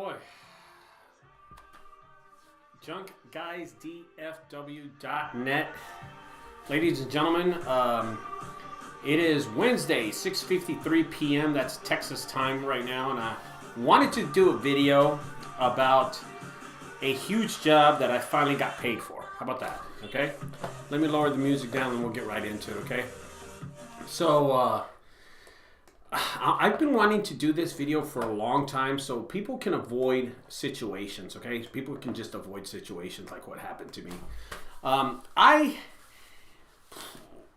boy. JunkGuysdfw.net. Ladies and gentlemen, it is Wednesday, 6:53 p.m. That's Texas time right now, and I wanted to do a video about a huge job that I finally got paid for. How about that? Okay? Let me lower the music down and we'll get right into it, okay? So, I've been wanting to do this video for a long time so people can avoid situations, okay? People can just avoid situations like what happened to me. I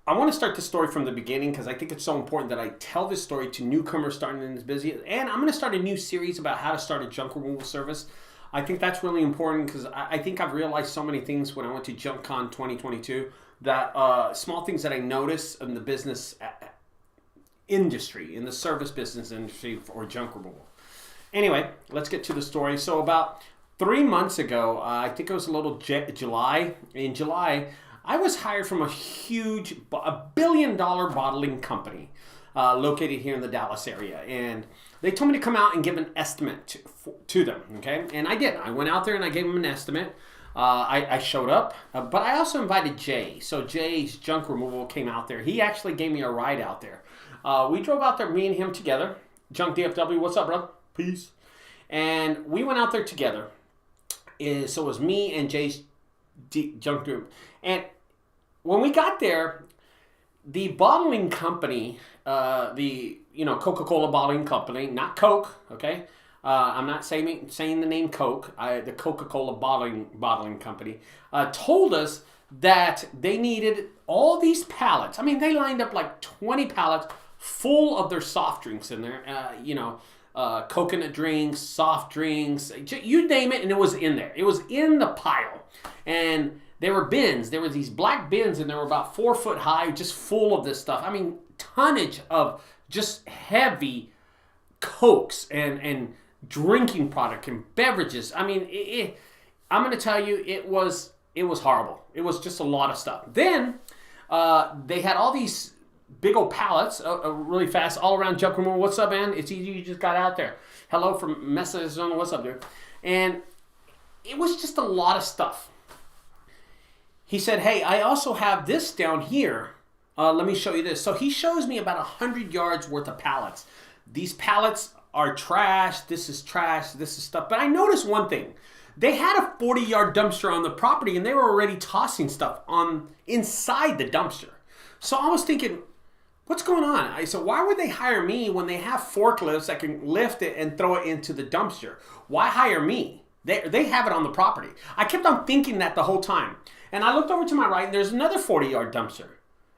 want to start the story from the beginning because I think it's so important that I tell this story to newcomers starting in this business. And I'm going to start a new series about how to start a junk removal service. I think that's really important because I think I've realized so many things when I went to JunkCon 2022 that small things that I noticed in the business industry, in the service business industry for junk removal. Anyway, let's get to the story. So about 3 months ago, I think it was a little July. In July, I was hired from a huge, $1 billion bottling company located here in the Dallas area. And they told me to come out and give an estimate to them, okay? And I did. I went out there and I gave them an estimate. I showed up, but I also invited Jay. So Jay's Junk Removal came out there. He actually gave me a ride out there. We drove out there, me and him together. Junk DFW, what's up, brother? Peace. And we went out there together. So it was me and Jay's Junk Group. And when we got there, the bottling company, the Coca-Cola bottling company, not Coke, okay? I'm not saying the name Coke. The Coca-Cola bottling company told us that they needed all these pallets. I mean, they lined up like 20 pallets full of their soft drinks in there. Coconut drinks, soft drinks, you name it, and it was in there. It was in the pile. And there were bins. There were these black bins, and they were about 4 foot high, just full of this stuff. I mean, tonnage of just heavy Cokes and drinking product and beverages. I mean, I'm going to tell you, it was horrible. It was just a lot of stuff. Then they had all these big old pallets really fast all around junk removal. What's up, man? It's easy. You just got out there. Hello from Mesa, Arizona. What's up, dude? And it was just a lot of stuff. He said, hey, I also have this down here. Let me show you this. So he shows me about 100 yards worth of pallets. These pallets are trash. This is trash. This is stuff. But I noticed one thing. They had a 40-yard dumpster on the property, and they were already tossing stuff inside the dumpster. So I was thinking, what's going on? I said, why would they hire me when they have forklifts that can lift it and throw it into the dumpster? Why hire me? They have it on the property. I kept on thinking that the whole time. And I looked over to my right, and there's another 40-yard dumpster.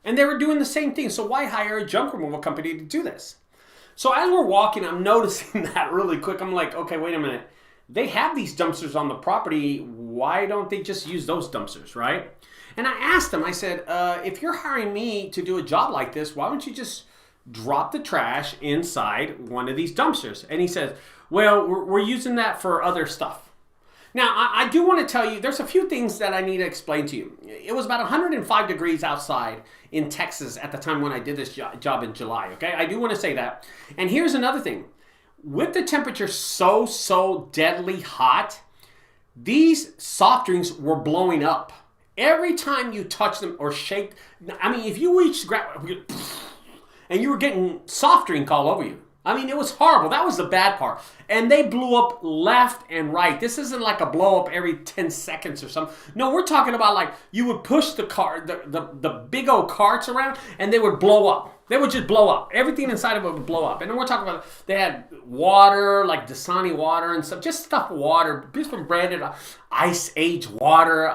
And they were doing the same thing. So why hire a junk removal company to do this? So as we're walking, I'm noticing that really quick. I'm like, okay, wait a minute. They have these dumpsters on the property. Why don't they just use those dumpsters, right? And I asked him, I said, if you're hiring me to do a job like this, why don't you just drop the trash inside one of these dumpsters? And he says, well, we're using that for other stuff. Now, I do want to tell you, there's a few things that I need to explain to you. It was about 105 degrees outside in Texas at the time when I did this job in July, okay? I do want to say that. And here's another thing. With the temperature so deadly hot, these soft drinks were blowing up. Every time you touch them or shake, I mean, if you reach grab, and you were getting soft drink all over you. I mean, it was horrible. That was the bad part. And they blew up left and right. This isn't like a blow up every 10 seconds or something. No, we're talking about like you would push the car, the big old carts around, and they would blow up. They would just blow up. Everything inside of it would blow up. And then we're talking about, they had water, like Dasani water and stuff, just stuff water, different branded ice age water.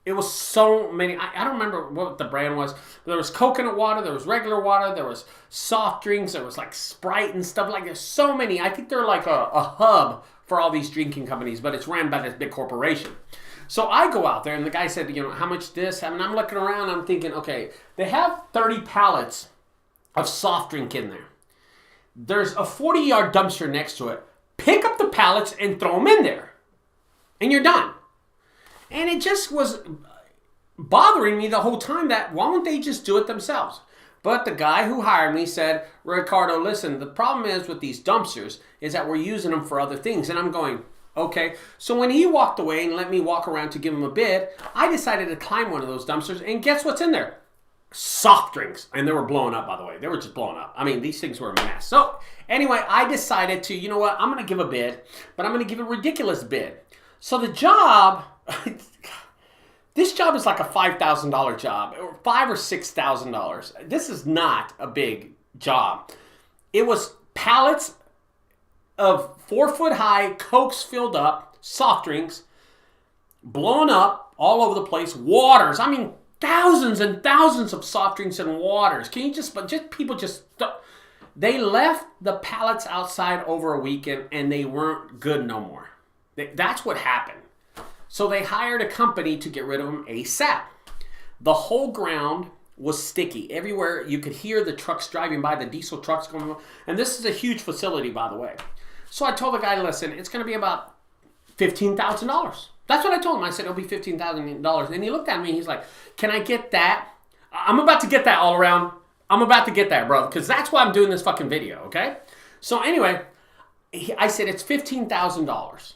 It was so many. I don't remember what the brand was. There was coconut water. There was regular water. There was soft drinks. There was like Sprite and stuff like that. So many. I think they're like a hub for all these drinking companies, but it's ran by this big corporation. So I go out there, and the guy said, how much this? And I'm looking around. I'm thinking, okay, they have 30 pallets of soft drink in there. There's a 40-yard dumpster next to it. Pick up the pallets and throw them in there. And you're done. And it just was bothering me the whole time that why don't they just do it themselves? But the guy who hired me said, Ricardo, listen, the problem is with these dumpsters is that we're using them for other things. And I'm going, okay. So when he walked away and let me walk around to give him a bid, I decided to climb one of those dumpsters, and guess what's in there? Soft drinks. And they were blowing up, by the way. They were just blowing up. I mean, these things were a mess. So anyway, I decided to, you know what? I'm going to give a bid, but I'm going to give a ridiculous bid. So the job, this job is like a $5,000 job, or $5,000 or $6,000. This is not a big job. It was pallets of 4-foot high Cokes filled up, soft drinks, blown up all over the place, waters. I mean, thousands and thousands of soft drinks and waters. Can you people they left the pallets outside over a weekend and they weren't good no more. That's what happened. So they hired a company to get rid of them ASAP. The whole ground was sticky. Everywhere you could hear the trucks driving by, the diesel trucks going on. And this is a huge facility, by the way. So I told the guy, listen, it's going to be about $15,000. That's what I told him. I said, it'll be $15,000. And he looked at me. He's like, can I get that? I'm about to get that all around. I'm about to get that, bro. Because that's why I'm doing this fucking video, okay? So anyway, I said, it's $15,000.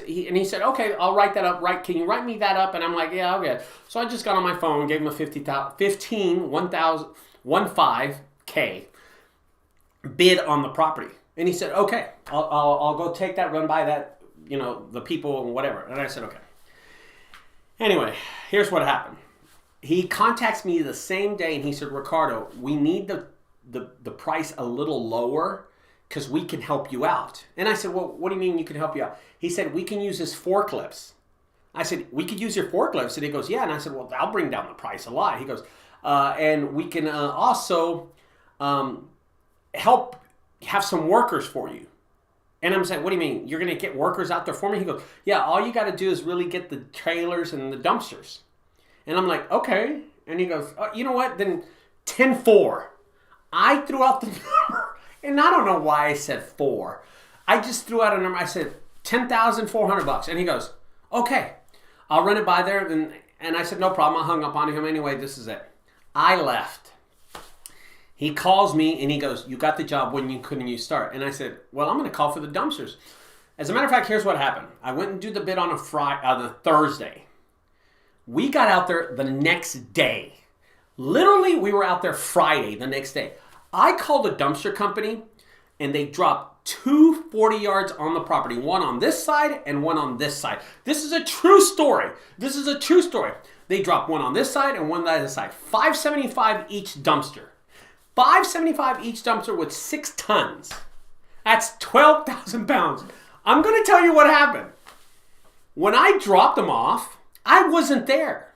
He said, okay, I'll write that up. Can you write me that up? And I'm like, yeah, okay. So I just got on my phone and gave him a $15K bid on the property. And he said, okay, I'll go take that, run by that, the people and whatever. And I said, okay. Anyway, here's what happened. He contacts me the same day and he said, Ricardo, we need the price a little lower because we can help you out. And I said, well, what do you mean you can help you out? He said, we can use his forklifts. I said, we could use your forklifts. And he goes, yeah. And I said, well, I'll bring down the price a lot. He goes, and we can also help have some workers for you. And I'm saying, what do you mean? You're going to get workers out there for me? He goes, yeah, all you got to do is really get the trailers and the dumpsters. And I'm like, okay. And he goes, oh, you know what? Then 10-4. I threw out the number. And I don't know why I said 4. I just threw out a number. I said $10,400. And he goes, okay, I'll run it by there. And I said, no problem. I hung up on him anyway. This is it. I left. He calls me and he goes, you got the job. When couldn't you start? And I said, well, I'm going to call for the dumpsters. As a matter of fact, here's what happened. I went and do the bid on a Thursday. We got out there the next day. Literally, we were out there Friday, the next day. I called a dumpster company and they dropped 2 40 yards on the property. One on this side and one on this side. This is a true story. They dropped one on this side and one on the other side. $575 each dumpster. $575 each dumpster with 6 tons. That's 12,000 pounds. I'm going to tell you what happened. When I dropped them off, I wasn't there.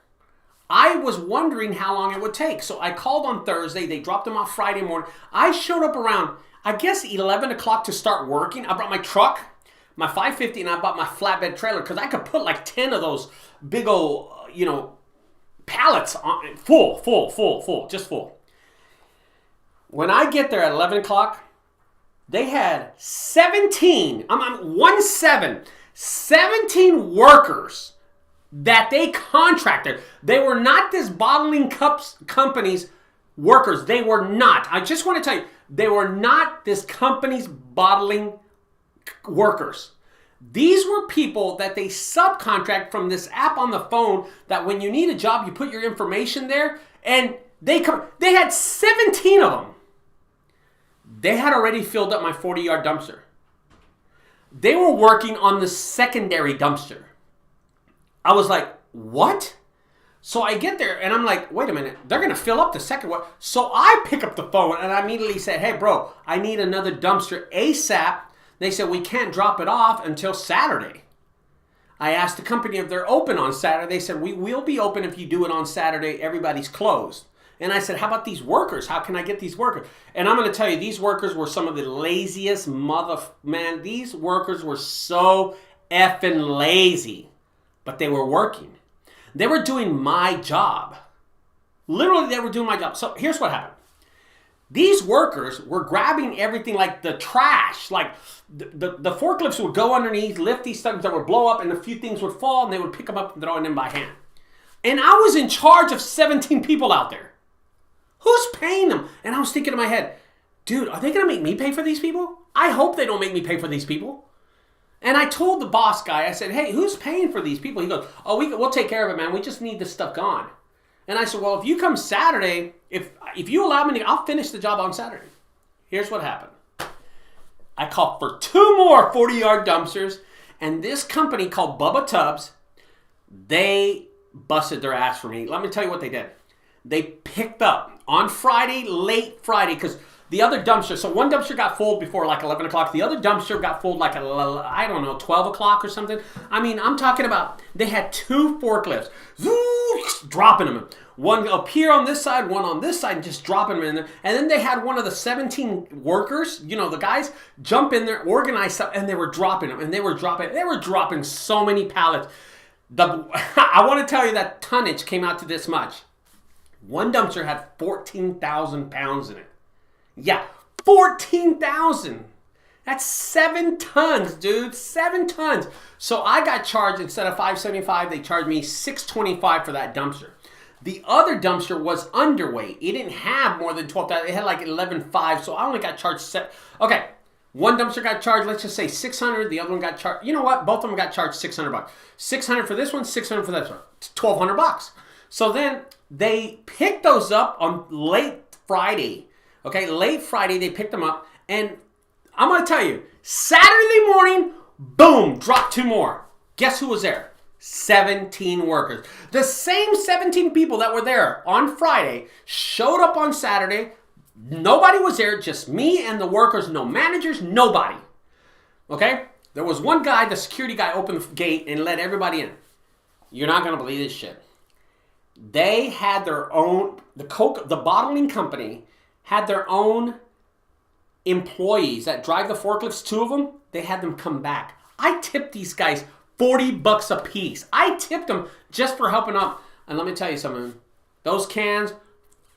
I was wondering how long it would take. So I called on Thursday. They dropped them off Friday morning. I showed up around, I guess, 11 o'clock to start working. I brought my truck, my 550, and I bought my flatbed trailer because I could put like 10 of those big old, pallets on, full, just full. When I get there at 11 o'clock, they had 17 workers that they contracted. They were not this bottling cups company's workers. They were not. I just want to tell you, they were not this company's bottling workers. These were people that they subcontract from this app on the phone that when you need a job, you put your information there, and they had 17 of them. They had already filled up my 40-yard dumpster. They were working on the secondary dumpster. I was like, what? So I get there and I'm like, wait a minute, they're going to fill up the second one. So I pick up the phone and I immediately said, hey, bro, I need another dumpster ASAP. They said, we can't drop it off until Saturday. I asked the company if they're open on Saturday. They said, we will be open if you do it on Saturday. Everybody's closed. And I said, how about these workers? How can I get these workers? And I'm going to tell you, these workers were some of the laziest man. These workers were so effing lazy. But they were working. They were doing my job. Literally, they were doing my job. So here's what happened. These workers were grabbing everything like the trash. Like the forklifts would go underneath, lift these things that would blow up, and a few things would fall, and they would pick them up and throw them in by hand. And I was in charge of 17 people out there. Who's paying them? And I was thinking in my head, dude, are they going to make me pay for these people? I hope they don't make me pay for these people. And I told the boss guy, I said, hey, who's paying for these people? He goes, oh, we'll take care of it, man. We just need this stuff gone. And I said, well, if you come Saturday, if you allow me to, I'll finish the job on Saturday. Here's what happened. I called for 2 more 40-yard dumpsters, and this company called Bubba Tubbs, they busted their ass for me. Let me tell you what they did. They picked up on Friday, late Friday, because the other dumpster, so one dumpster got full before like 11 o'clock. The other dumpster got full like, I don't know, 12 o'clock or something. I mean, I'm talking about, they had 2 forklifts, dropping them. One up here on this side, one on this side, just dropping them in there. And then they had one of the 17 workers, you know, the guys, jump in there, organize stuff, and they were dropping them. And they were dropping so many pallets. I want to tell you that tonnage came out to this much. One dumpster had 14,000 pounds in it. Yeah, 14,000. That's 7 tons, dude. 7 tons. So I got charged, instead of $575, they charged me $625 for that dumpster. The other dumpster was underweight. It didn't have more than 12,000. It had like 11,500, so I only got charged 7. Okay, one dumpster got charged, let's just say 600. The other one got charged, you know what? Both of them got charged $600. 600 for this one, 600 for that one. It's $1,200. So then they picked those up on late Friday. Okay, late Friday they picked them up, and I'm going to tell you, Saturday morning, boom, dropped 2 more. Guess who was there? 17 workers. The same 17 people that were there on Friday showed up on Saturday. Nobody was there, just me and the workers, no managers, nobody. Okay? There was one guy, the security guy, opened the gate and let everybody in. You're not going to believe this shit. They had their own, the bottling company had their own employees that drive the forklifts, 2 of them, they had them come back. I tipped these guys $40 a piece. I tipped them just for helping out. And let me tell you something. Those cans,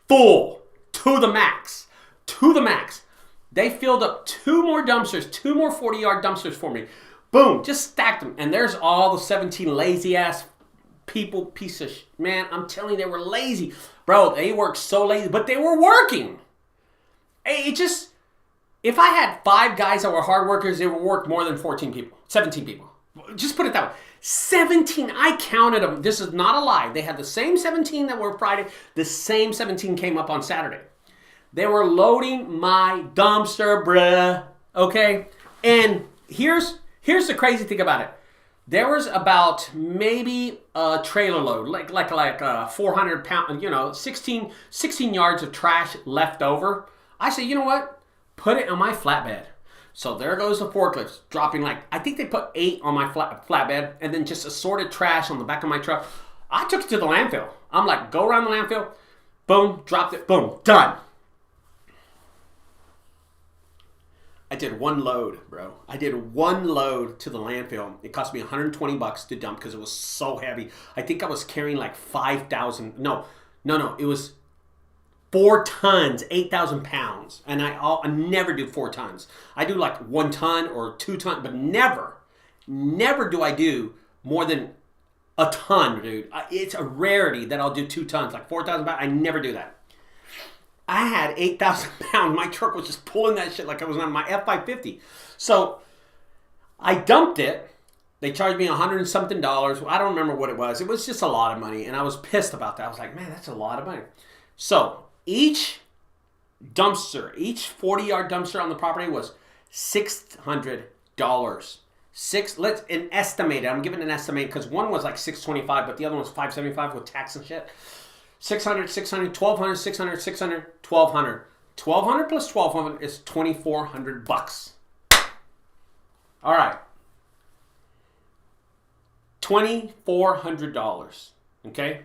full to the max. To the max. They filled up 2 more dumpsters, 2 more 40-yard dumpsters for me. Boom, just stacked them. And there's all the 17 lazy-ass people, piece of man, I'm telling you, they were lazy. Bro, they worked so lazy, but they were working. It just, if I had 5 guys that were hard workers, they would work more than 14 people, 17 people. Just put it that way. 17, I counted them. This is not a lie. They had the same 17 that were Friday. The same 17 came up on Saturday. They were loading my dumpster, bruh. Okay? And here's the crazy thing about it. There was about maybe a trailer load, like 400 pound, you know, 16 yards of trash left over. I said, you know what? Put it on my flatbed. So there goes the forklifts, dropping like, I think they put 8 on my flatbed, and then just assorted trash on the back of my truck. I took it to the landfill. I'm like, go around the landfill, boom, dropped it, boom, done. I did 1 load, bro. I did 1 load to the landfill. It cost me $120 to dump because it was so heavy. I think I was carrying like 5,000. No. It was 4 tons, 8,000 pounds. And I never do 4 tons. I do like 1 ton or 2 tons, but never do I do more than a ton, dude. It's a rarity that I'll do 2 tons, like 4,000 pounds. I never do that. I had 8,000 pounds. My truck was just pulling that shit like I was on my F550. So I dumped it. They charged me $100 and something. I don't remember what it was. It was just a lot of money. And I was pissed about that. I was like, man, that's a lot of money. So each dumpster, each 40-yard dumpster on the property was $600. Let's estimate it. I'm giving an estimate because one was like $625, but the other one was $575 with tax and shit. 600, 600, 1,200, 600, 600, 1,200. 1,200 plus 1,200 is $2,400. All right. $2,400. Okay?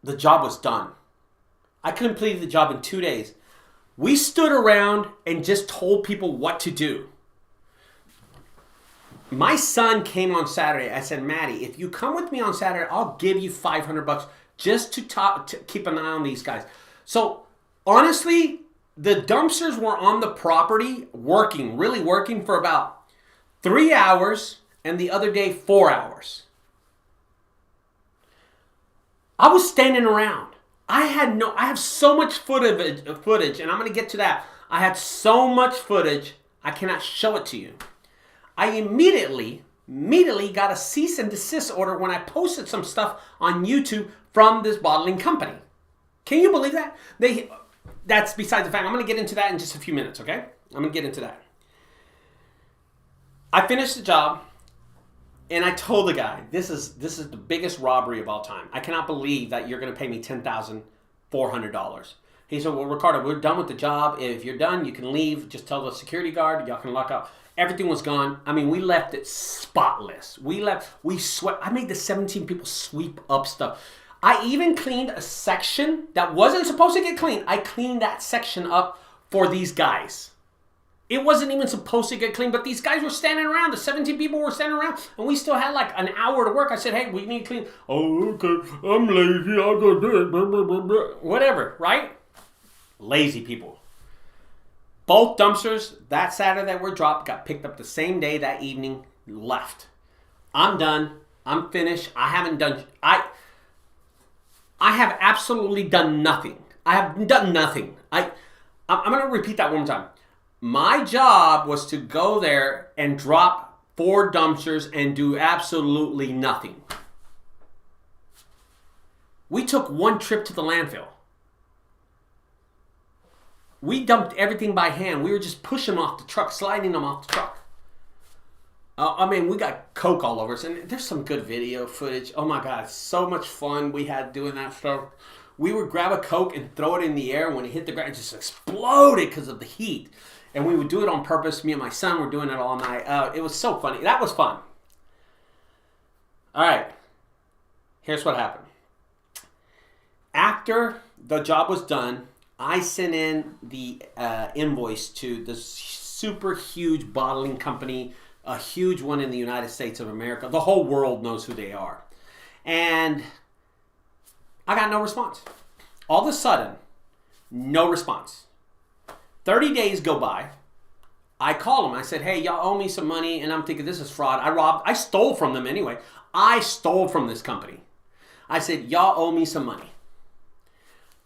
The job was done. I completed the job in 2 days. We stood around and just told people what to do. My son came on Saturday. I said, Maddie, if you come with me on Saturday, I'll give you $500 just to keep an eye on these guys. So honestly, the dumpsters were on the property really working for about 3 hours, and the other day 4 hours. I was standing around. I have so much footage, and I'm going to get to that. I had so much footage, I cannot show it to you. I immediately got a cease and desist order when I posted some stuff on YouTube from this bottling company. Can you believe that? That's besides the fact. I'm going to get into that in just a few minutes, okay? I'm going to get into that. I finished the job, and I told the guy, this is the biggest robbery of all time. I cannot believe that you're going to pay me $10,400. He said, well, Ricardo, we're done with the job. If you're done, you can leave. Just tell the security guard. Y'all can lock up. Everything was gone. I mean, we left it spotless. We swept. I made the 17 people sweep up stuff. I even cleaned a section that wasn't supposed to get cleaned. I cleaned that section up for these guys. It wasn't even supposed to get cleaned, but these guys were standing around. The 17 people were standing around, and we still had like an hour to work. I said, hey, we need to clean. Oh, okay. I'm lazy. I'll go do it. Blah, blah, blah, blah. Whatever, right? Lazy people. Both dumpsters that Saturday that were dropped got picked up the same day that evening, left. I'm done. I'm finished. I haven't done... I have absolutely done nothing. I have done nothing. I'm going to repeat that one more time. My job was to go there and drop 4 dumpsters and do absolutely nothing. We took one trip to the landfill. We dumped everything by hand. We were just pushing them off the truck, sliding them off the truck. I mean, we got Coke all over us, and there's some good video footage. Oh my God, so much fun we had doing that stuff. We would grab a Coke and throw it in the air. When it hit the ground, it just exploded because of the heat. And we would do it on purpose. Me and my son were doing it all night. It was so funny. That was fun. All right. Here's what happened. After the job was done, I sent in the invoice to the super huge bottling company, a huge one in the United States of America. The whole world knows who they are. And I got no response. All of a sudden, no response. 30 days go by. I call them. I said, hey, y'all owe me some money. And I'm thinking, this is fraud. I stole from them anyway. I stole from this company. I said, y'all owe me some money.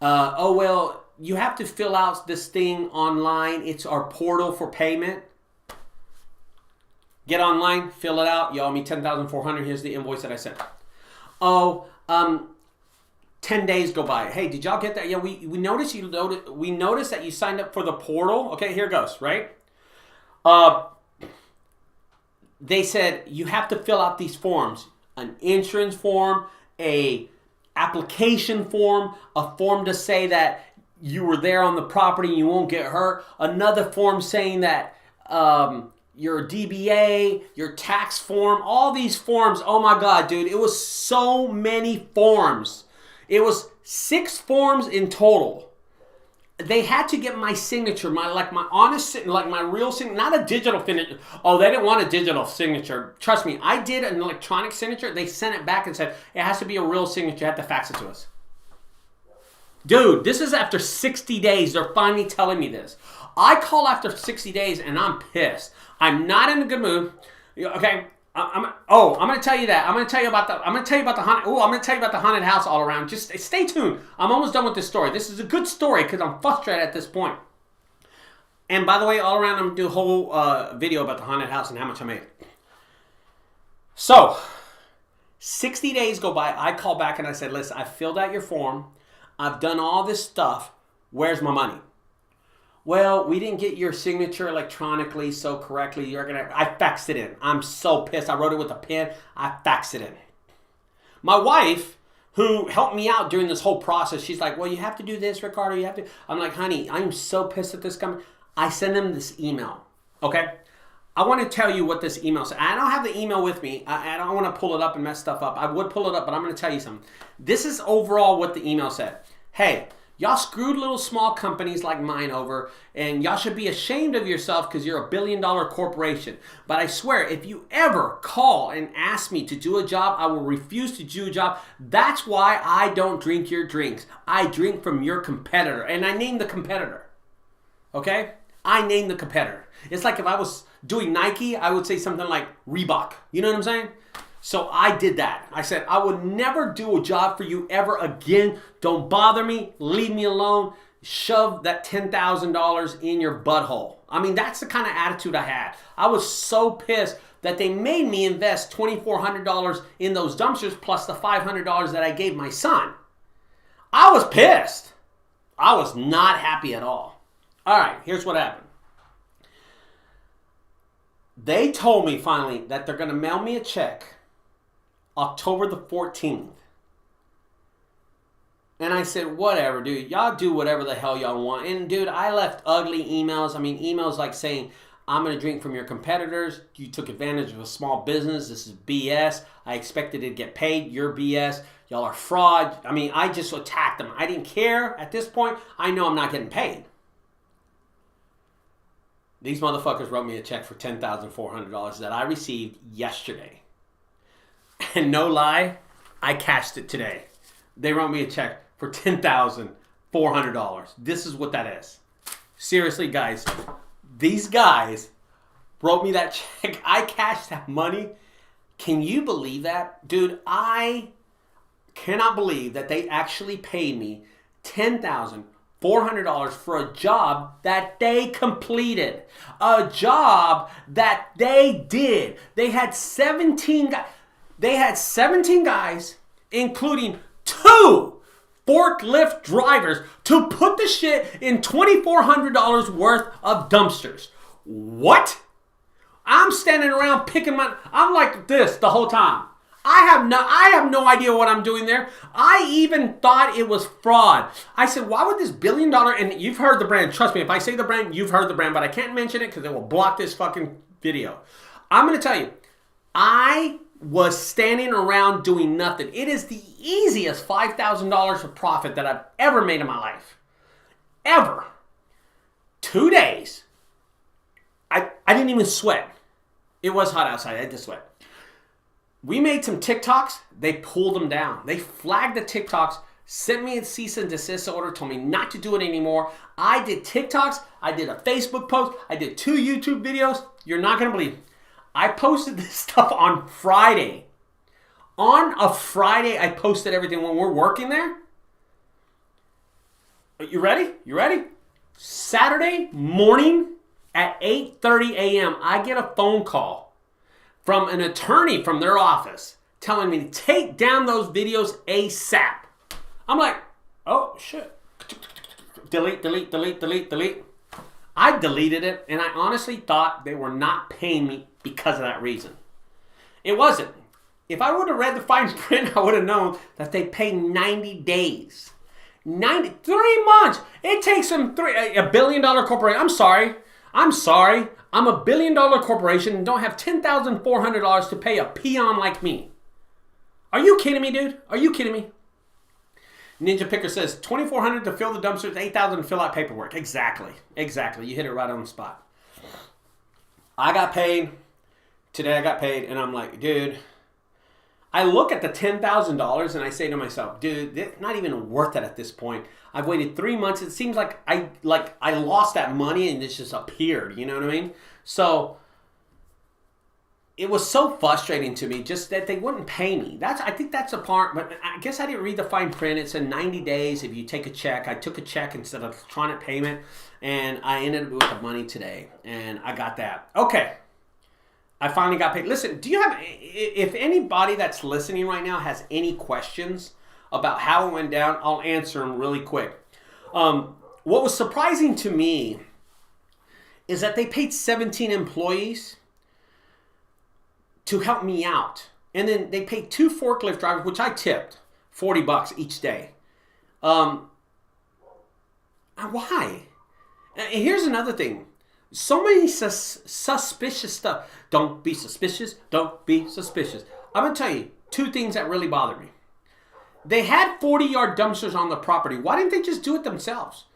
Oh, well, you have to fill out this thing online. It's our portal for payment. Get online, fill it out. You owe me $10,400. Here's the invoice that I sent. Oh, 10 days go by. Hey, did y'all get that? Yeah, we noticed that you signed up for the portal. Okay, here goes, right? They said you have to fill out these forms. An insurance form, a application form, a form to say that you were there on the property and you won't get hurt. Another form saying that your DBA, your tax form, all these forms. Oh my God, dude, it was so many forms. It was 6 forms in total. They had to get my signature, my honest, like my real signature, not a digital signature. Oh, they didn't want a digital signature. Trust me, I did an electronic signature. They sent it back and said, it has to be a real signature. You have to fax it to us. Dude, this is after 60 days. They're finally telling me this. I call after 60 days and I'm pissed. I'm not in a good mood. Okay. I'm going to tell you that. I'm going to tell you about the haunted house all around. Just stay tuned. I'm almost done with this story. This is a good story because I'm frustrated at this point. And by the way, all around, I'm going to do a whole video about the haunted house and how much I made. So, 60 days go by. I call back and I said, listen, I filled out your form. I've done all this stuff. Where's my money? Well, we didn't get your signature electronically so correctly. I faxed it in. I'm so pissed. I wrote it with a pen. I faxed it in. My wife, who helped me out during this whole process, she's like, well, you have to do this, Ricardo. You have to. I'm like, honey, I'm so pissed at this company. I send them this email. Okay? I want to tell you what this email said. I don't have the email with me. I don't want to pull it up and mess stuff up. I would pull it up, but I'm going to tell you something. This is overall what the email said. Hey, y'all screwed little small companies like mine over, and y'all should be ashamed of yourself because you're a billion-dollar corporation. But I swear, if you ever call and ask me to do a job, I will refuse to do a job. That's why I don't drink your drinks. I drink from your competitor, and I name the competitor. Okay? I name the competitor. It's like if I was doing Nike, I would say something like Reebok. You know what I'm saying? So I did that. I said, I would never do a job for you ever again. Don't bother me. Leave me alone. Shove that $10,000 in your butthole. I mean, that's the kind of attitude I had. I was so pissed that they made me invest $2,400 in those dumpsters plus the $500 that I gave my son. I was pissed. I was not happy at all. All right, here's what happened. They told me finally that they're going to mail me a check October the 14th. And I said, whatever, dude. Y'all do whatever the hell y'all want. And, dude, I left ugly emails. I mean, emails like saying, I'm going to drink from your competitors. You took advantage of a small business. This is BS. I expected to get paid. You're BS. Y'all are fraud. I mean, I just attacked them. I didn't care. At this point, I know I'm not getting paid. These motherfuckers wrote me a check for $10,400 that I received yesterday. And no lie, I cashed it today. They wrote me a check for $10,400. This is what that is. Seriously, guys. These guys wrote me that check. I cashed that money. Can you believe that? Dude, I cannot believe that they actually paid me $10,400 for a job that they completed. A job that they did. They had 17 guys. They had 17 guys, including 2 forklift drivers, to put the shit in $2,400 worth of dumpsters. What? I'm standing around picking my... I'm like this the whole time. I have no idea what I'm doing there. I even thought it was fraud. I said, why would this $1 billion... And you've heard the brand. Trust me, if I say the brand, you've heard the brand. But I can't mention it because it will block this fucking video. I'm going to tell you. I was standing around doing nothing. It is the easiest $5,000 of profit that I've ever made in my life. Ever. 2 days. I didn't even sweat. It was hot outside. I had to sweat. We made some TikToks. They pulled them down. They flagged the TikToks, sent me a cease and desist order, told me not to do it anymore. I did TikToks. I did a Facebook post. I did 2 YouTube videos. You're not going to believe it. I posted this stuff on Friday. On a Friday, I posted everything when we're working there. You ready? You ready? Saturday morning at 8:30 a.m., I get a phone call from an attorney from their office telling me to take down those videos ASAP. I'm like, oh, shit. Delete, delete, delete, delete, delete. I deleted it, and I honestly thought they were not paying me because of that reason. It wasn't. If I would have read the fine print, I would have known that they pay 90 days. 3 months. It takes them $1 billion corporation. I'm sorry. I'm a $1 billion corporation and don't have $10,400 to pay a peon like me. Are you kidding me, dude? Are you kidding me? Ninja Picker says $2,400 to fill the dumpsters, $8,000 to fill out paperwork. Exactly. You hit it right on the spot. I got paid. Today I got paid, and I'm like, dude, I look at the $10,000 and I say to myself, dude, it's not even worth it at this point. I've waited 3 months. It seems like I lost that money and it just appeared. You know what I mean? So it was so frustrating to me just that they wouldn't pay me. I think that's a part, but I guess I didn't read the fine print. It said 90 days if you take a check. I took a check instead of electronic payment, and I ended up with the money today, and I got that. Okay. I finally got paid. Listen, do you have, if anybody that's listening right now has any questions about how it went down, I'll answer them really quick. What was surprising to me is that they paid 17 employees to help me out. And then they paid 2 forklift drivers, which I tipped $40 each day. Why? And here's another thing. So many suspicious stuff. Don't be suspicious. Don't be suspicious. I'm going to tell you 2 things that really bother me. They had 40-yard dumpsters on the property. Why didn't they just do it themselves?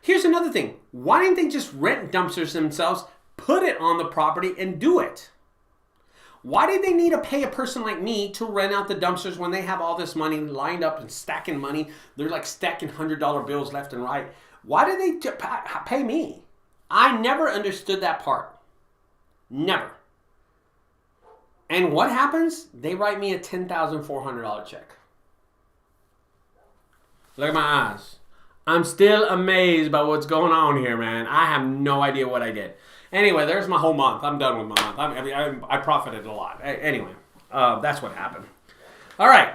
Here's another thing. Why didn't they just rent dumpsters themselves, put it on the property, and do it? Why did they need to pay a person like me to rent out the dumpsters when they have all this money lined up and stacking money? They're like stacking $100 bills left and right. Why did they pay me? I never understood that part. Never. And what happens? They write me a $10,400 check. Look at my eyes. I'm still amazed by what's going on here, man. I have no idea what I did. Anyway, there's my whole month. I'm done with my month. I profited a lot. Anyway, that's what happened. All right.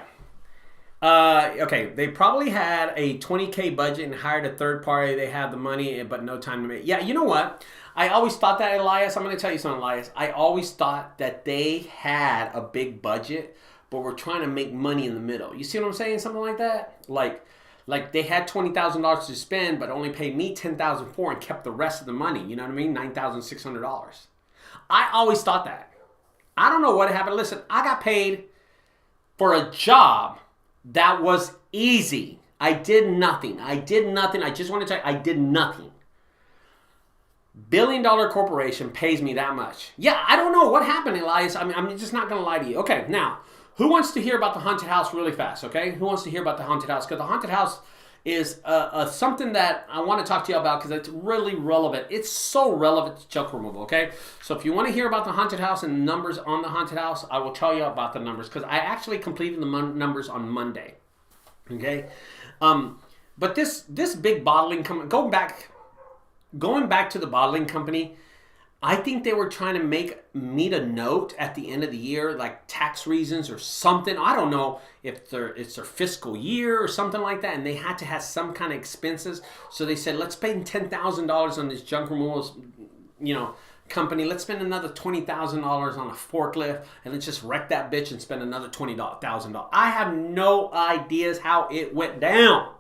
Okay, they probably had a $20K budget and hired a third party. They have the money, but no time to make. Yeah, you know what? I always thought that, Elias. I'm going to tell you something, Elias. I always thought that they had a big budget, but were trying to make money in the middle. You see what I'm saying? Something like that? Like they had $20,000 to spend, but only paid me $10,400 and kept the rest of the money. You know what I mean? $9,600. I always thought that. I don't know what happened. Listen, I got paid for a job that was easy. I did nothing. I just want to tell you, I did nothing. Billion-dollar corporation pays me that much. Yeah, I don't know what happened, Elias. I mean, I'm just not going to lie to you. Okay, now, who wants to hear about the haunted house really fast, okay? Who wants to hear about the haunted house? Because the haunted house is something that I want to talk to you about because it's really relevant. It's so relevant to junk removal, okay? So if you want to hear about the haunted house and numbers on the haunted house, I will tell you about the numbers because I actually completed the numbers on Monday, okay? But this big bottling company, going back to the bottling company, I think they were trying to meet a note at the end of the year, like tax reasons or something. I don't know if it's their fiscal year or something like that, and they had to have some kind of expenses. So they said, let's spend $10,000 on this junk removal, company. Let's spend another $20,000 on a forklift, and let's just wreck that bitch and spend another $20,000. I have no ideas how it went down,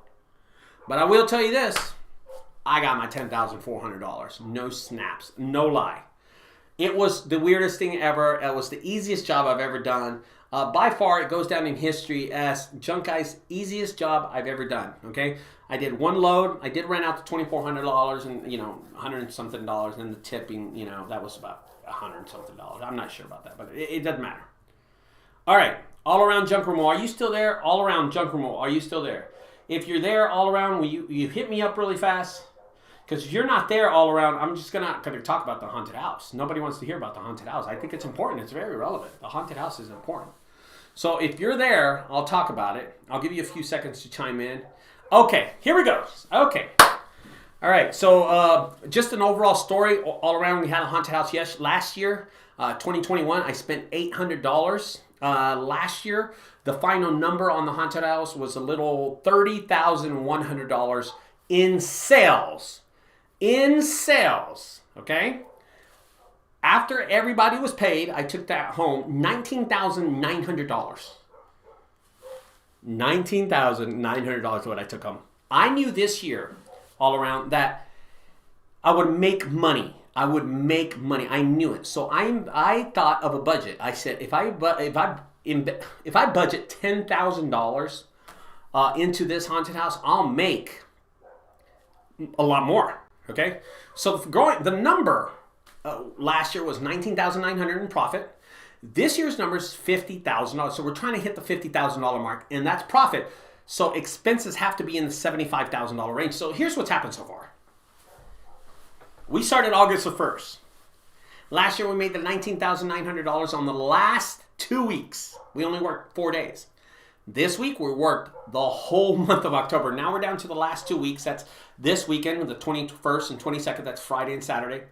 but I will tell you this. I got my $10,400. No snaps. No lie. It was the weirdest thing ever. It was the easiest job I've ever done. By far, it goes down in history as JunkGuys' easiest job I've ever done. Okay? I did one load. I did rent out the $2,400 and, $100 and something. And the tipping, that was about $100 and something. I'm not sure about that, but it doesn't matter. All right. All around junk removal. Are you still there? All around junk removal. Are you still there? If you're there all around, will you hit me up really fast? Because if you're not there all around, I'm just not going to talk about the haunted house. Nobody wants to hear about the haunted house. I think it's important. It's very relevant. The haunted house is important. So if you're there, I'll talk about it. I'll give you a few seconds to chime in. Okay, here we go. Okay. All right, so just an overall story. All around, we had a haunted house. Yes, last year, 2021, I spent $800. Last year, the final number on the haunted house was a little $30,100 in sales. Okay? After everybody was paid, I took that home, $19,900. $19,900 is what I took home. I knew this year, all around, that I would make money. I knew it. So I thought of a budget. I said, if I budget $10,000 into this haunted house, I'll make a lot more. Okay, so the number last year was $19,900 in profit. This year's number is $50,000. So we're trying to hit the $50,000 mark, and that's profit. So expenses have to be in the $75,000 range. So here's what's happened so far. We started August the 1st. Last year we made the $19,900 on the last 2 weeks. We only worked 4 days. This week we worked the whole month of October. Now we're down to the last 2 weeks. That's this weekend, the 21st and 22nd. That's Friday and Saturday.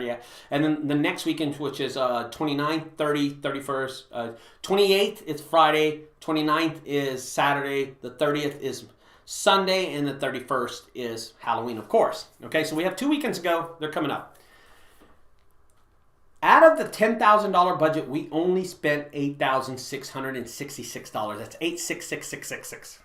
Yeah. And then the next weekend, which is 29th, 30th, 31st. 28th is Friday. 29th is Saturday. The 30th is Sunday. And the 31st is Halloween, of course. Okay, so we have 2 weekends to go. They're coming up. Out of the $10,000 budget, we only spent $8,666. That's $866,666.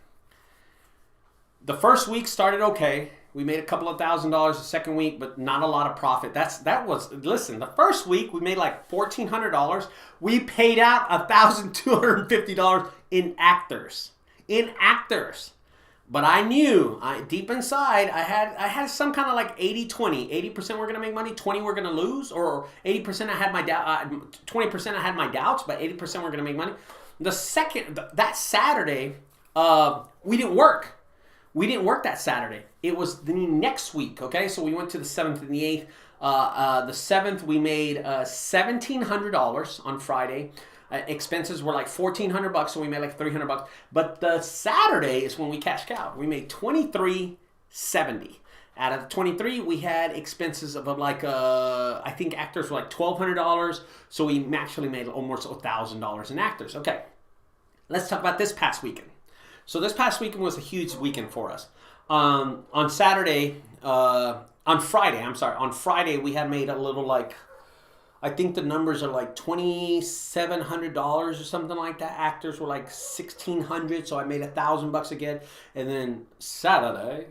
The first week started okay. We made a couple of $1,000 the second week, but not a lot of profit. Listen, the first week we made like $1,400. We paid out $1,250 in actors. But I knew, deep inside, I had some kind of like 80-20. 80% we're going to make money, 20 we're going to lose, or 80% I had my 20% I had my doubts, but 80% we're going to make money. That Saturday, we didn't work. We didn't work that Saturday. It was the next week, okay? So we went to the 7th and the The 7th, we made $1,700 on Friday. Expenses were like $1,400, so we made like $300. But the Saturday is when we cashed out. We made $2,370. Out of the 23, we had expenses of like I think actors were like $1,200, so we actually made almost $1,000 in actors. Okay, let's talk about this past weekend. So this past weekend was a huge weekend for us. On Friday, we had made a little like, I think the numbers are like $2,700 or something like that. Actors were like $1,600, so I made $1,000 again. And then Saturday,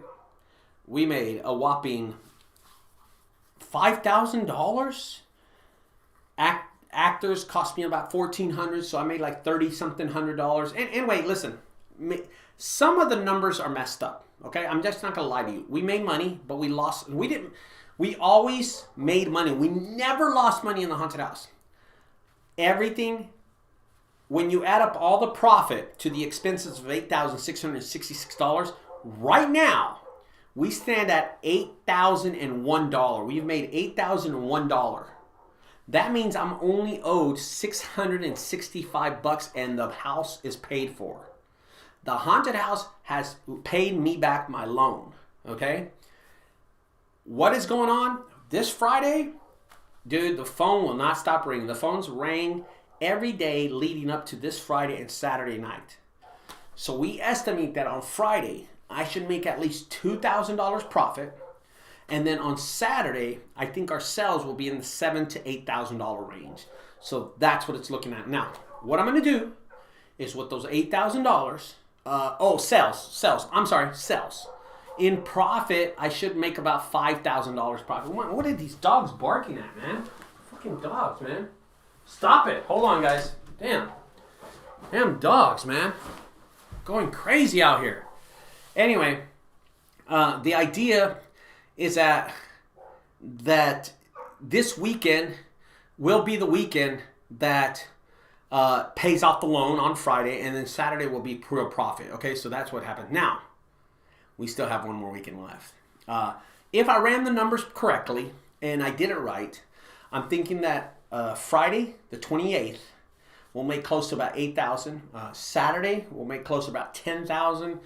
we made a whopping $5,000. Actors cost me about $1,400, so I made like $30-something $100. And anyway, listen, some of the numbers are messed up. Okay, I'm just not gonna lie to you. We made money, but we lost. We always made money. We never lost money in the haunted house. Everything, when you add up all the profit to the expenses of $8,666, right now, we stand at $8,001. We've made $8,001. That means I'm only owed $665 and the house is paid for. The haunted house has paid me back my loan, okay? What is going on? This Friday, dude, the phone will not stop ringing. The phones rang every day leading up to this Friday and Saturday night. So we estimate that on Friday, I should make at least $2,000 profit. And then on Saturday, I think our sales will be in the $7,000 to $8,000 range. So that's what it's looking at. Now, what I'm going to do is with those $8,000, sales. In profit, I should make about $5,000 profit. What are these dogs barking at, man? Fucking dogs, man. Stop it. Hold on, guys. Damn dogs, man. Going crazy out here. Anyway, the idea is that this weekend will be the weekend that pays off the loan on Friday, and then Saturday will be pure profit. Okay, so that's what happened. Now, we still have one more weekend left. If I ran the numbers correctly and I did it right, I'm thinking that Friday, the 28th, we'll make close to about $8,000. Saturday, we'll make close to about $10,000.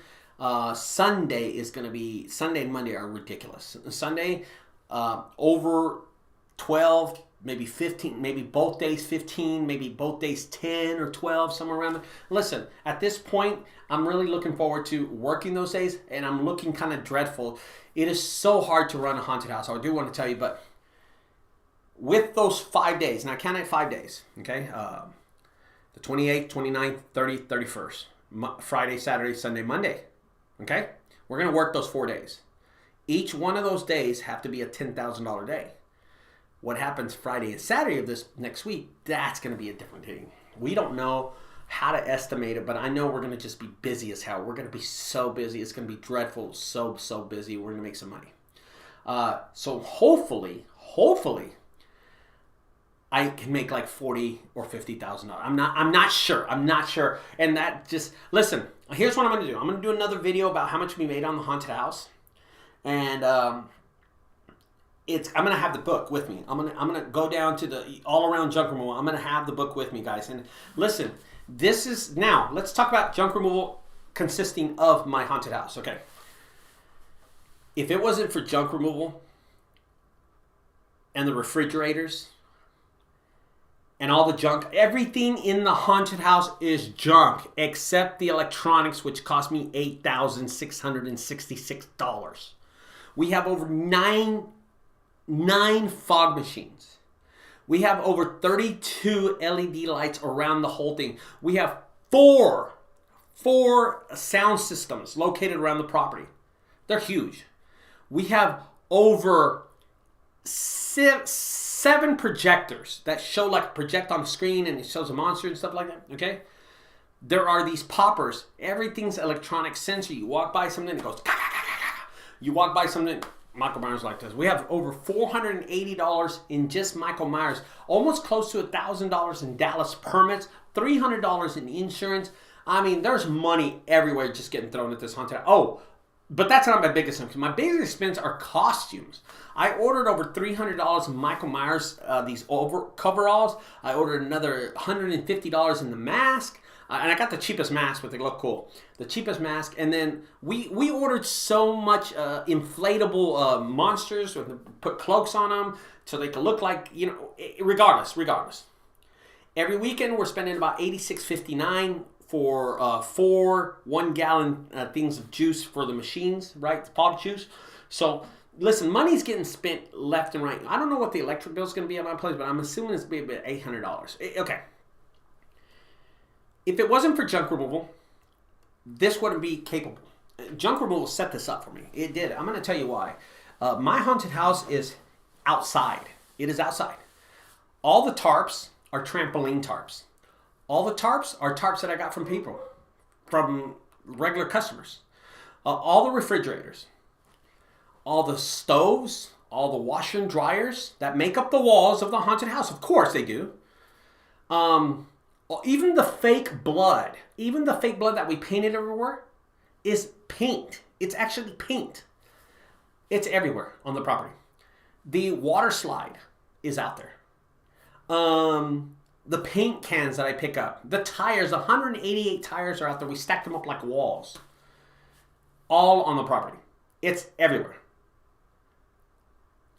Sunday and Monday are ridiculous. Sunday, over 12, maybe 15, maybe both days 15, maybe both days 10 or 12, somewhere around there. Listen, at this point, I'm really looking forward to working those days, and I'm looking kind of dreadful. It is so hard to run a haunted house. I do want to tell you, but with those 5 days, and I count it 5 days, okay? The 28th, 29th, 30th, 31st. Friday, Saturday, Sunday, Monday. Okay? We're going to work those 4 days. Each one of those days have to be a $10,000 day. What happens Friday and Saturday of this next week, that's going to be a different thing. We don't know how to estimate it, but I know we're going to just be busy as hell. We're going to be so busy. It's going to be dreadful. So busy. We're going to make some money. So hopefully, I can make like $40,000 or $50,000. I'm not sure. And that just, listen, here's what I'm going to do. I'm going to do another video about how much we made on the haunted house. And I'm going to have the book with me. I'm going to go down to the all around junk removal. I'm going to have the book with me, guys. And listen, now let's talk about junk removal consisting of my haunted house. Okay. If it wasn't for junk removal and the refrigerators and all the junk, everything in the haunted house is junk except the electronics, which cost me $8,666. We have over nine fog machines. We have over 32 LED lights around the whole thing. We have four sound systems located around the property. They're huge. We have over seven projectors that project on the screen and it shows a monster and stuff like that, okay? There are these poppers. Everything's electronic sensor. You walk by something, it goes, you walk by something, Michael Myers like this. We have over $480 in just Michael Myers, almost close to $1,000 in Dallas permits, $300 in insurance. I mean, there's money everywhere just getting thrown at this haunted house. Oh, But that's not my biggest expense. My biggest expense are costumes. I ordered over $300 in Michael Myers, these coveralls. I ordered another $150 in the mask. And I got the cheapest mask, but they look cool. The cheapest mask. And then we ordered so much inflatable monsters. Put cloaks on them so they could look like, regardless. Every weekend we're spending about $86.59 for 4 1-gallon things of juice for the machines, right? The pop juice. So listen, money's getting spent left and right. I don't know what the electric bill is going to be at my place, but I'm assuming it's going to be about $800. Okay. If it wasn't for junk removal, this wouldn't be capable. Junk removal set this up for me. It did. I'm going to tell you why. My haunted house is outside. It is outside. All the tarps are trampoline tarps. All the tarps are tarps that I got from people, from regular customers. All the refrigerators, all the stoves, all the washer and dryers that make up the walls of the haunted house. Of course they do. Even the fake blood, that we painted everywhere is paint. It's actually paint. It's everywhere on the property. The water slide is out there. The paint cans that I pick up, the tires, 188 tires are out there. We stacked them up like walls. All on the property. It's everywhere.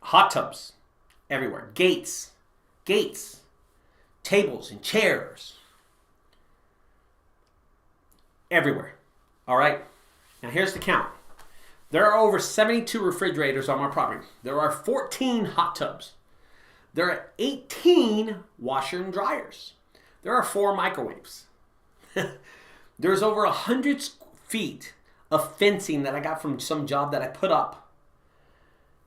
Hot tubs, everywhere. Gates, tables and chairs. Everywhere. All right? Now here's the count. There are over 72 refrigerators on my property. There are 14 hot tubs. There are 18 washer and dryers. There are 4 microwaves. There's over 100 feet of fencing that I got from some job that I put up.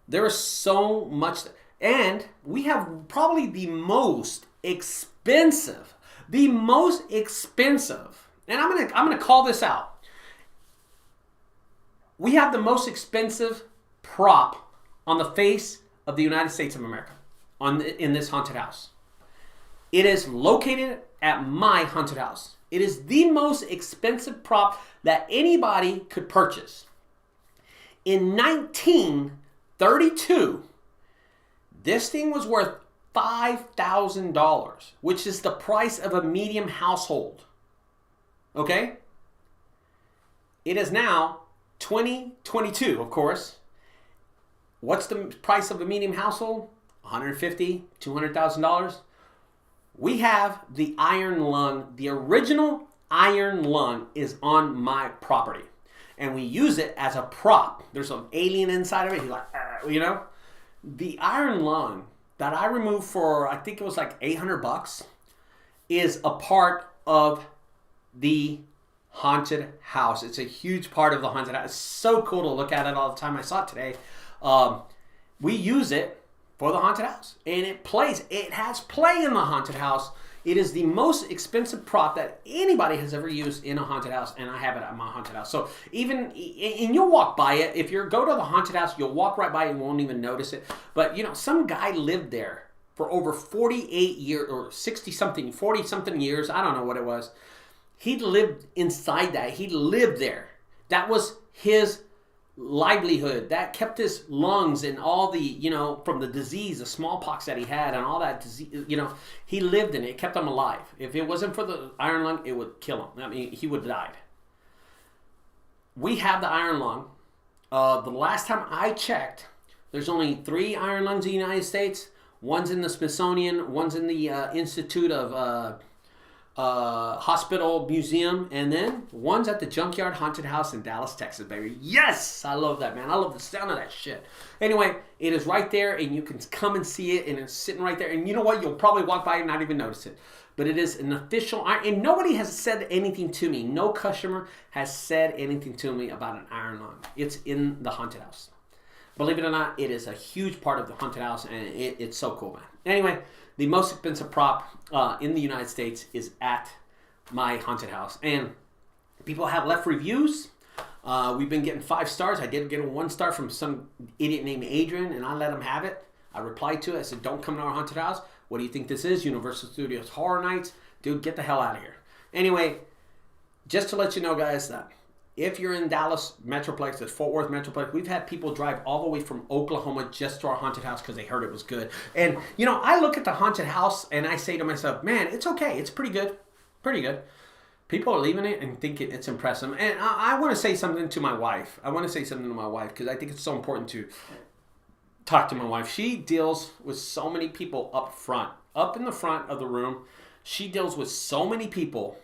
There is so much. And we have probably the most expensive. And I'm gonna call this out. We have the most expensive prop on the face of the United States of America. In this haunted house. It is located at my haunted house. It is the most expensive prop that anybody could purchase. In 1932, this thing was worth $5,000, which is the price of a medium household. Okay? It is now 2022, of course. What's the price of a medium household? $150,000, $200,000. We have the iron lung. The original iron lung is on my property. And we use it as a prop. There's an alien inside of it. He's like, The iron lung that I removed for, I think it was like $800, is a part of the haunted house. It's a huge part of the haunted house. It's so cool to look at it all the time. I saw it today. We use it for the haunted house. And it plays. It has play in the haunted house. It is the most expensive prop that anybody has ever used in a haunted house, and I have it at my haunted house. So and you'll walk by it. If you go to the haunted house, you'll walk right by it and won't even notice it. But, some guy lived there for over 48 years, or 60-something, 40-something years. I don't know what it was. He lived inside that. He lived there. That was his livelihood. That kept his lungs and all the, from the disease, the smallpox that he had and all that disease, he lived in it. It kept him alive. If it wasn't for the iron lung, it would kill him. I mean, he would have died. We have the iron lung. The last time I checked, there's only 3 iron lungs in the United States. One's in the Smithsonian, one's in the Institute of Hospital Museum, and then one's at the Junkyard Haunted House in Dallas, Texas, baby. Yes! I love that, man. I love the sound of that shit. Anyway, it is right there, and you can come and see it, and it's sitting right there. And you know what? You'll probably walk by and not even notice it. But it is an official iron, and nobody has said anything to me. No customer has said anything to me about an iron lung. It's in the haunted house. Believe it or not, it is a huge part of the haunted house, and it's so cool, man. Anyway, the most expensive prop in the United States is at my haunted house. And people have left reviews. We've been getting 5 stars. I did get a 1 star from some idiot named Adrian, and I let him have it. I replied to it. I said, don't come to our haunted house. What do you think this is? Universal Studios Horror Nights? Dude, get the hell out of here. Anyway, just to let you know, guys, that if you're in Dallas Metroplex, the Fort Worth Metroplex, we've had people drive all the way from Oklahoma just to our haunted house because they heard it was good. And, you know, I look at the haunted house and I say to myself, man, it's okay. It's pretty good. Pretty good. People are leaving it and thinking it's impressive. And I want to say something to my wife. I want to say something to my wife because I think it's so important to talk to my wife. She deals with so many people up front, up in the front of the room. She deals with so many people,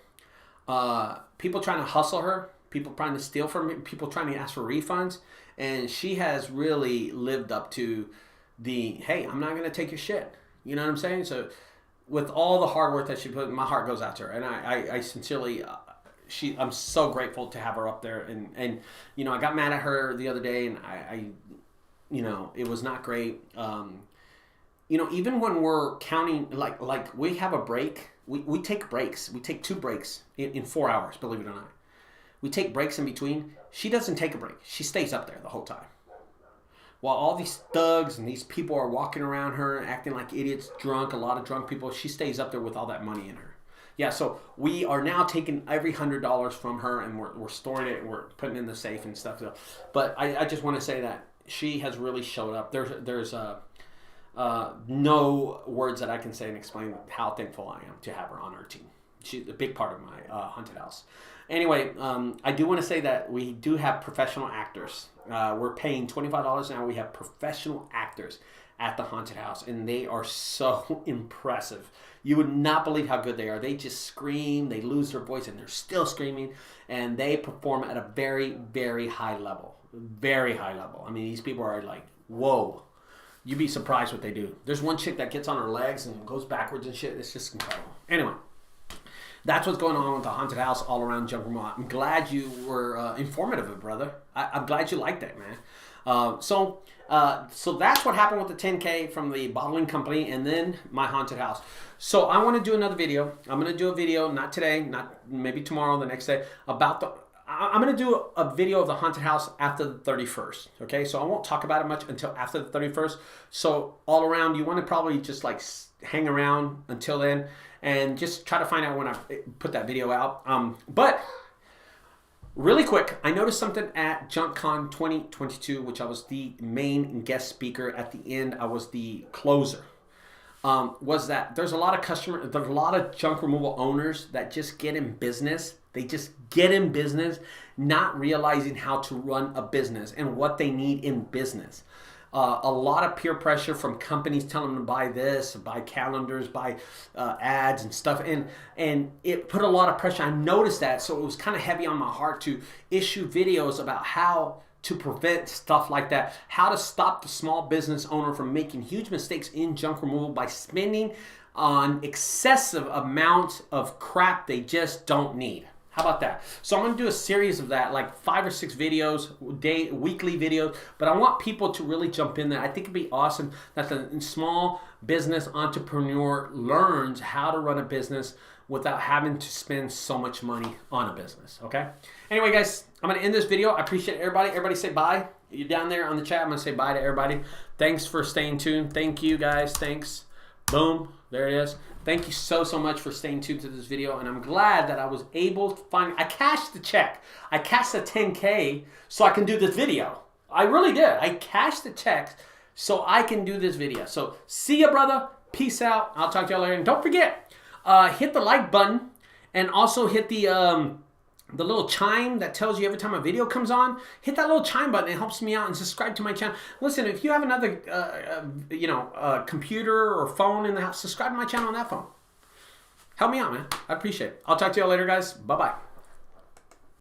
people trying to hustle her, people trying to steal from me, people trying to ask for refunds. And she has really lived up to the, hey, I'm not going to take your shit. You know what I'm saying? So with all the hard work that she put, my heart goes out to her. And I sincerely, I'm so grateful to have her up there. And you know, I got mad at her the other day and I you know, it was not great. You know, even when we're counting, like we have a break, we take breaks. We take 2 breaks in 4 hours, believe it or not. We take breaks in between. She doesn't take a break. She stays up there the whole time. While all these thugs and these people are walking around her, acting like idiots, drunk, a lot of drunk people, she stays up there with all that money in her. Yeah, so we are now taking every $100 from her and we're storing it and we're putting it in the safe and stuff. But I just want to say that she has really showed up. There's no words that I can say and explain how thankful I am to have her on our team. She's a big part of my haunted house. Anyway, I do want to say that we do have professional actors. We're paying $25 now. We have professional actors at the haunted house, and they are so impressive. You would not believe how good they are. They just scream, they lose their voice, and they're still screaming, and they perform at a very, very high level. Very high level. I mean, these people are like, whoa. You'd be surprised what they do. There's one chick that gets on her legs and goes backwards and shit. It's just incredible. Anyway, that's what's going on with the haunted house all around Junk Remote. I'm glad you were informative, brother. I'm glad you liked that, man. So that's what happened with the 10K from the bottling company and then my haunted house. So I want to do another video. I'm going to do a video, not today, not maybe tomorrow, the next day, about the... I'm going to do a video of the haunted house after the 31st, okay? So I won't talk about it much until after the 31st. So all around, you want to probably just like hang around until then and just try to find out when I put that video out. But really quick, I noticed something at JunkCon 2022, which I was the main guest speaker. At the end, I was the closer. Was that there's a lot of junk removal owners that just get in business. They just get in business, not realizing how to run a business and what they need in business. A lot of peer pressure from companies telling them to buy this, buy calendars, buy ads and stuff. And it put a lot of pressure. I noticed that. So it was kind of heavy on my heart to issue videos about how to prevent stuff like that, how to stop the small business owner from making huge mistakes in junk removal by spending on excessive amounts of crap they just don't need. How about that? So I'm going to do a series of that, like 5 or 6 videos, weekly videos, but I want people to really jump in there. I think it'd be awesome that the small business entrepreneur learns how to run a business without having to spend so much money on a business, okay? Anyway, guys, I'm going to end this video. I appreciate everybody. Everybody say bye. You're down there on the chat. I'm going to say bye to everybody. Thanks for staying tuned. Thank you, guys. Thanks. Boom. There it is. Thank you so much for staying tuned to this video, and I'm glad that I was able to I cashed the check. I cashed the 10K so I can do this video. I really did. I cashed the check so I can do this video. So see ya, brother. Peace out. I'll talk to y'all later. And don't forget, hit the like button and also hit the little chime that tells you every time a video comes on. Hit that little chime button. It helps me out, and subscribe to my channel. Listen, if you have another computer or phone in the house, subscribe to my channel on that phone. Help me out, man. I appreciate it. I'll talk to y'all later, guys. Bye-bye.